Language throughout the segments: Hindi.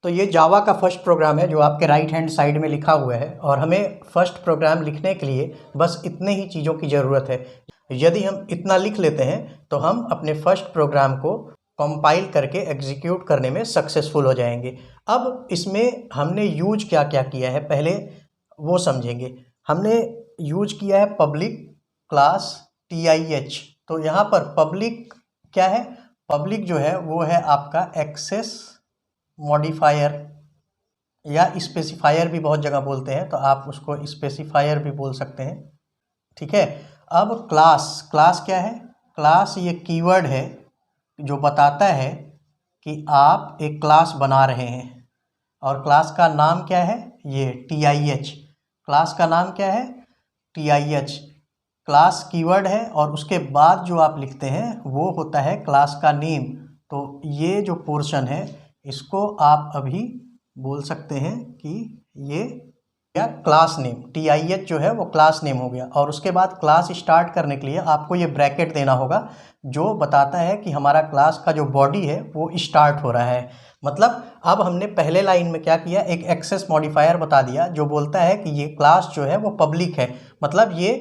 तो ये जावा का फर्स्ट प्रोग्राम है जो आपके राइट हैंड साइड में लिखा हुआ है, और हमें फर्स्ट प्रोग्राम लिखने के लिए बस इतने ही चीज़ों की ज़रूरत है। यदि हम इतना लिख लेते हैं तो हम अपने फर्स्ट प्रोग्राम को कंपाइल करके एग्जीक्यूट करने में सक्सेसफुल हो जाएंगे। अब इसमें हमने यूज क्या क्या किया है पहले वो समझेंगे। हमने यूज किया है पब्लिक क्लास TIH। तो यहाँ पर पब्लिक क्या है? पब्लिक जो है वो है आपका एक्सेस मॉडिफायर या स्पेसिफायर भी बहुत जगह बोलते हैं, तो आप उसको स्पेसिफायर भी बोल सकते हैं। ठीक है। अब क्लास, क्लास क्या है? क्लास ये कीवर्ड है जो बताता है कि आप एक क्लास बना रहे हैं, और क्लास का नाम क्या है? ये TIH। क्लास का नाम क्या है? TIH। क्लास कीवर्ड है, और उसके बाद जो आप लिखते हैं वो होता है क्लास का नेम। तो ये जो पोर्शन है इसको आप अभी बोल सकते हैं कि ये या क्लास नेम। TIH जो है वो क्लास नेम हो गया। और उसके बाद क्लास स्टार्ट करने के लिए आपको ये ब्रैकेट देना होगा जो बताता है कि हमारा क्लास का जो बॉडी है वो स्टार्ट हो रहा है। मतलब अब हमने पहले लाइन में क्या किया, एक एक्सेस मॉडिफायर बता दिया जो बोलता है कि ये क्लास जो है वो पब्लिक है, मतलब ये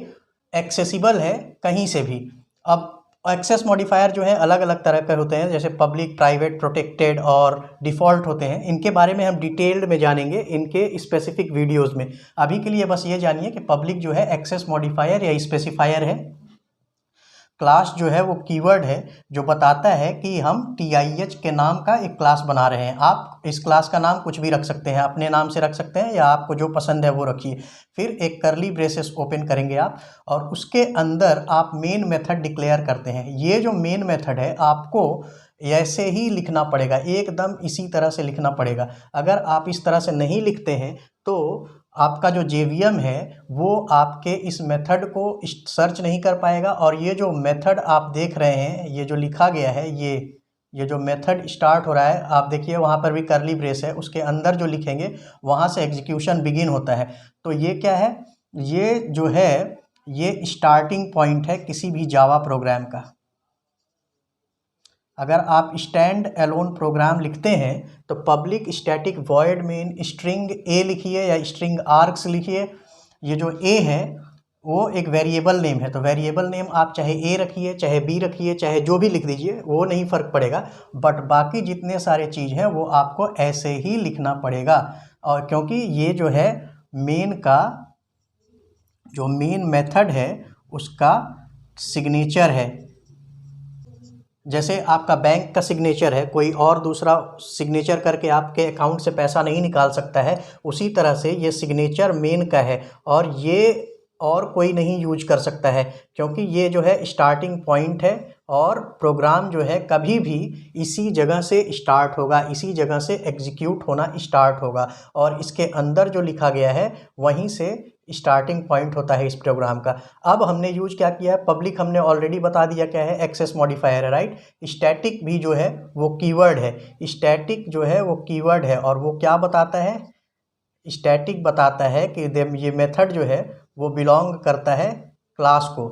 एक्सेसिबल है कहीं से भी। अब एक्सेस मॉडिफायर जो है अलग अलग तरह के होते हैं, जैसे पब्लिक, प्राइवेट, प्रोटेक्टेड और डिफ़ॉल्ट होते हैं। इनके बारे में हम डिटेल्ड में जानेंगे इनके स्पेसिफिक वीडियोस में। अभी के लिए बस ये जानिए कि पब्लिक जो है एक्सेस मॉडिफायर या स्पेसिफायर है। क्लास जो है वो कीवर्ड है जो बताता है कि हम TIH के नाम का एक क्लास बना रहे हैं। आप इस क्लास का नाम कुछ भी रख सकते हैं, अपने नाम से रख सकते हैं या आपको जो पसंद है वो रखिए। फिर एक करली ब्रेसेस ओपन करेंगे आप, और उसके अंदर आप मेन मेथड डिक्लेयर करते हैं। ये जो मेन मेथड है आपको ऐसे ही लिखना पड़ेगा, एकदम इसी तरह से लिखना पड़ेगा। अगर आप इस तरह से नहीं लिखते हैं तो आपका जो JVM है वो आपके इस मेथड को सर्च नहीं कर पाएगा। और ये जो मेथड आप देख रहे हैं, ये जो लिखा गया है, ये जो मेथड स्टार्ट हो रहा है, आप देखिए वहाँ पर भी करली ब्रेस है, उसके अंदर जो लिखेंगे वहाँ से एग्जीक्यूशन बिगिन होता है। तो ये क्या है? ये जो है ये स्टार्टिंग पॉइंट है किसी भी जावा प्रोग्राम का। अगर आप स्टैंड एलोन प्रोग्राम लिखते हैं तो public static void main string ए लिखिए या स्ट्रिंग आर्क्स लिखिए। ये जो ए है वो एक वेरिएबल नेम है, तो वेरिएबल नेम आप चाहे ए रखिए, चाहे बी रखिए, चाहे जो भी लिख दीजिए, वो नहीं फ़र्क पड़ेगा। बट बाकी जितने सारे चीज़ हैं वो आपको ऐसे ही लिखना पड़ेगा। और क्योंकि ये जो है मेन का जो मेन मेथड है उसका सिग्नेचर है। जैसे आपका बैंक का सिग्नेचर है, कोई और दूसरा सिग्नेचर करके आपके अकाउंट से पैसा नहीं निकाल सकता है, उसी तरह से ये सिग्नेचर मेन का है, और ये और कोई नहीं यूज कर सकता है, क्योंकि ये जो है स्टार्टिंग पॉइंट है। और प्रोग्राम जो है कभी भी इसी जगह से स्टार्ट होगा, इसी जगह से एग्जीक्यूट होना स्टार्ट होगा, और इसके अंदर जो लिखा गया है वहीं से स्टार्टिंग पॉइंट होता है इस प्रोग्राम का। अब हमने यूज क्या किया है? पब्लिक हमने ऑलरेडी बता दिया क्या है, एक्सेस मॉडिफायर है, राइट। स्टैटिक भी जो है वो कीवर्ड है, स्टैटिक जो है वो कीवर्ड है, और वो क्या बताता है? स्टैटिक बताता है कि ये मेथड जो है वो बिलोंग करता है क्लास को।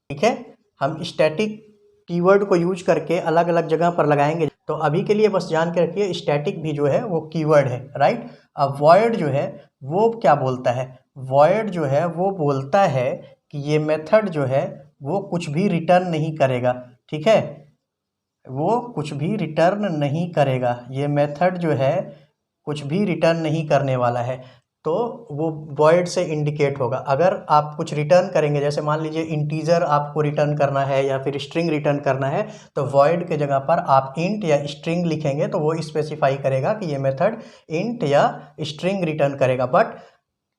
ठीक है, हम स्टैटिक कीवर्ड को यूज करके अलग अलग जगह पर लगाएंगे। तो अभी के लिए बस जान के रखिए स्टैटिक भी जो है वो कीवर्ड है, राइट। अब वॉइड जो है वो क्या बोलता है? वॉइड जो है वो बोलता है कि ये मेथड जो है वो कुछ भी रिटर्न नहीं करेगा। ठीक है, वो कुछ भी रिटर्न नहीं करेगा, ये मेथड जो है कुछ भी रिटर्न नहीं करने वाला है। तो वो वॉइड से इंडिकेट होगा। अगर आप कुछ रिटर्न करेंगे, जैसे मान लीजिए इंटीजर आपको रिटर्न करना है या फिर स्ट्रिंग रिटर्न करना है, तो वॉइड के जगह पर आप इंट या स्ट्रिंग लिखेंगे तो वो स्पेसिफाई करेगा कि ये मेथड इंट या स्ट्रिंग रिटर्न करेगा। बट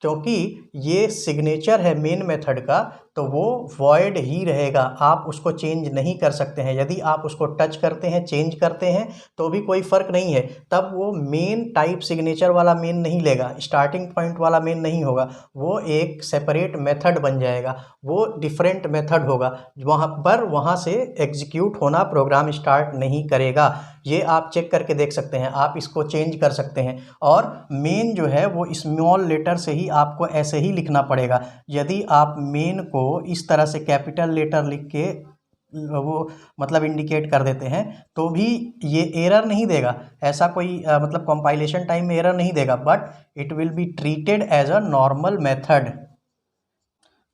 क्योंकि ये सिग्नेचर है मेन मेथड का, तो वो वॉइड ही रहेगा, आप उसको चेंज नहीं कर सकते हैं। यदि आप उसको टच करते हैं, चेंज करते हैं तो भी कोई फ़र्क नहीं है, तब वो मेन टाइप सिग्नेचर वाला मेन नहीं लेगा, स्टार्टिंग पॉइंट वाला मेन नहीं होगा, वो एक सेपरेट मेथड बन जाएगा, वो डिफरेंट मेथड होगा, वहाँ से एग्जीक्यूट होना प्रोग्राम स्टार्ट नहीं करेगा। ये आप चेक करके देख सकते हैं, आप इसको चेंज कर सकते हैं। और मेन जो है वो स्मॉल लेटर से ही आपको ऐसे ही लिखना पड़ेगा। यदि आप मेन को इस तरह से कैपिटल लेटर लिख के वो मतलब इंडिकेट कर देते हैं, तो भी ये एरर नहीं देगा। ऐसा कोई मतलब कंपाइलेशन टाइम में एरर नहीं देगा, but it will be treated as a normal method.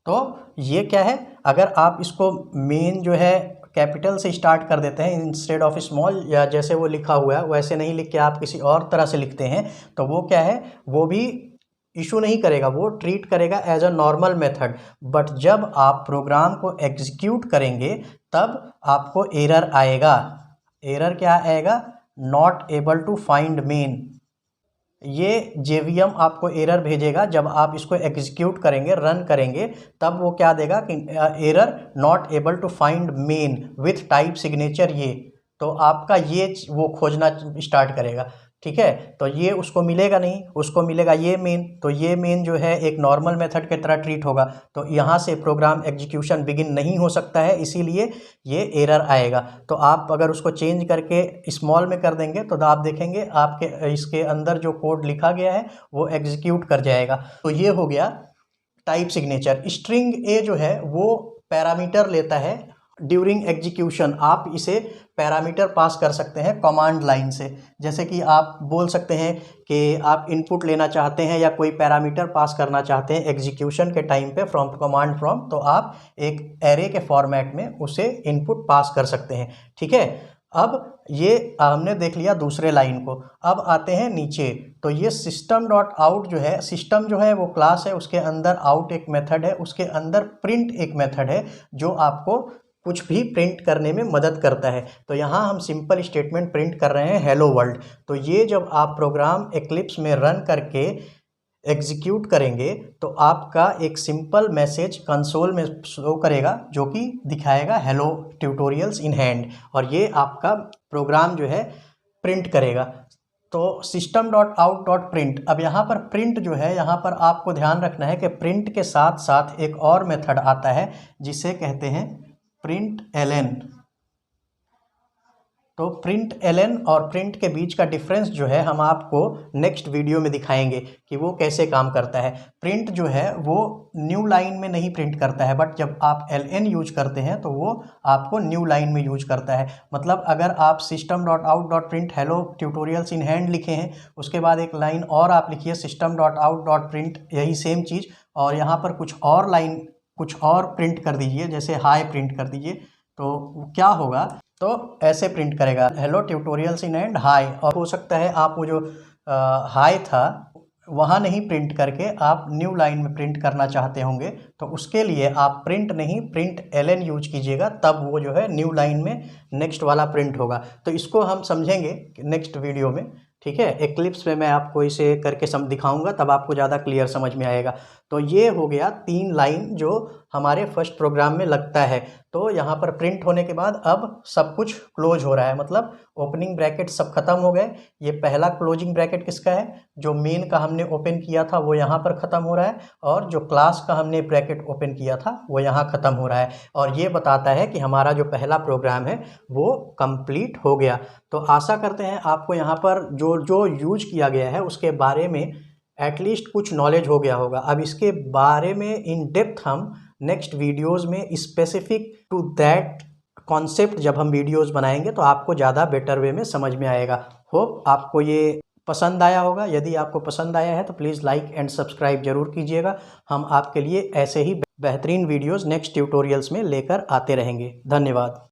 तो ये क्या है, अगर आप इसको मेन जो है कैपिटल से स्टार्ट कर देते हैं इंस्टेड ऑफ स्मॉल, या जैसे वो लिखा हुआ है वैसे नहीं लिख के आप किसी और तरह से लिखते हैं, तो वो क्या है, वो भी इशू नहीं करेगा, वो ट्रीट करेगा as a normal method. But जब आप प्रोग्राम को एग्जीक्यूट करेंगे तब आपको एरर आएगा। एरर क्या आएगा, not able to find main. ये JVM आपको एरर भेजेगा जब आप इसको एग्जीक्यूट करेंगे, रन करेंगे, तब वो क्या देगा कि error not able to find main with type signature. ये तो आपका ये वो खोजना स्टार्ट करेगा, ठीक है। तो ये उसको मिलेगा नहीं, उसको मिलेगा ये मेन, तो ये मेन जो है एक नॉर्मल मेथड की तरह ट्रीट होगा, तो यहाँ से प्रोग्राम एग्जीक्यूशन बिगिन नहीं हो सकता है, इसीलिए ये एरर आएगा। तो आप अगर उसको चेंज करके स्मॉल में कर देंगे तो आप देखेंगे आपके इसके अंदर जो कोड लिखा गया है वो एग्जीक्यूट कर जाएगा। तो ये हो गया टाइप सिग्नेचर। स्ट्रिंग ए जो है वो पैरामीटर लेता है ड्यूरिंग एग्जीक्यूशन। आप इसे पैरामीटर पास कर सकते हैं कमांड लाइन से, जैसे कि आप बोल सकते हैं कि आप इनपुट लेना चाहते हैं या कोई पैरामीटर पास करना चाहते हैं एग्जीक्यूशन के टाइम पे फ्रॉम कमांड फ्रॉम, तो आप एक एरे के फॉर्मेट में उसे इनपुट पास कर सकते हैं, ठीक है। अब ये हमने देख लिया दूसरे लाइन को। अब आते हैं नीचे, तो ये सिस्टम डॉट आउट जो है, सिस्टम जो है वो क्लास है, उसके अंदर आउट एक मेथड है, उसके अंदर प्रिंट एक मेथड है जो आपको कुछ भी प्रिंट करने में मदद करता है। तो यहाँ हम सिंपल स्टेटमेंट प्रिंट कर रहे हैं हेलो वर्ल्ड। तो ये जब आप प्रोग्राम एक्लिप्स में रन करके एग्जीक्यूट करेंगे तो आपका एक सिंपल मैसेज कंसोल में शो करेगा जो कि दिखाएगा हेलो ट्यूटोरियल्स इन हैंड, और ये आपका प्रोग्राम जो है प्रिंट करेगा। तो system dot out dot print. अब यहाँ पर प्रिंट जो है, यहाँ पर आपको ध्यान रखना है कि प्रिंट के साथ साथ एक और मेथड आता है जिसे कहते हैं प्रिंट एलन। तो प्रिंट एलन और प्रिंट के बीच का डिफरेंस जो है हम आपको नेक्स्ट वीडियो में दिखाएंगे कि वो कैसे काम करता है। प्रिंट जो है वो न्यू लाइन में नहीं प्रिंट करता है, बट जब आप LN यूज करते हैं तो वो आपको न्यू लाइन में यूज करता है। मतलब अगर आप system dot out dot print hello tutorials in hand लिखे हैं, उसके बाद एक लाइन और आप लिखिए system dot out dot print, यही सेम चीज़, और यहाँ पर कुछ और लाइन कुछ और प्रिंट कर दीजिए, जैसे हाई प्रिंट कर दीजिए, तो क्या होगा, तो ऐसे प्रिंट करेगा hello tutorials in and high. और हो सकता है आप वो जो हाई था वहाँ नहीं प्रिंट करके आप न्यू लाइन में प्रिंट करना चाहते होंगे, तो उसके लिए आप प्रिंट नहीं प्रिंट LN यूज कीजिएगा, तब वो जो है न्यू लाइन में नेक्स्ट वाला प्रिंट होगा। तो इसको हम समझेंगे नेक्स्ट वीडियो में, ठीक है। एक्लिप्स में मैं आपको इसे करके दिखाऊंगा, तब आपको ज़्यादा क्लियर समझ में आएगा। तो ये हो गया 3 लाइन जो हमारे फर्स्ट प्रोग्राम में लगता है। तो यहाँ पर प्रिंट होने के बाद अब सब कुछ क्लोज हो रहा है, मतलब ओपनिंग ब्रैकेट सब खत्म हो गए। ये पहला क्लोजिंग ब्रैकेट किसका है, जो मेन का हमने ओपन किया था वो यहाँ पर ख़त्म हो रहा है, और जो क्लास का हमने ब्रैकेट ओपन किया था वो यहाँ ख़त्म हो रहा है। और ये बताता है कि हमारा जो पहला प्रोग्राम है वो कंप्लीट हो गया। तो आशा करते हैं आपको यहाँ पर जो जो यूज किया गया है उसके बारे में एटलीस्ट कुछ नॉलेज हो गया होगा। अब इसके बारे में इन डेप्थ हम नेक्स्ट वीडियोस में स्पेसिफिक टू दैट कॉन्सेप्ट जब हम वीडियोस बनाएंगे तो आपको ज़्यादा बेटर वे में समझ में आएगा। होप आपको ये पसंद आया होगा। यदि आपको पसंद आया है तो प्लीज़ लाइक एंड सब्सक्राइब जरूर कीजिएगा। हम आपके लिए ऐसे ही बेहतरीन वीडियोस नेक्स्ट ट्यूटोरियल्स में लेकर आते रहेंगे। धन्यवाद।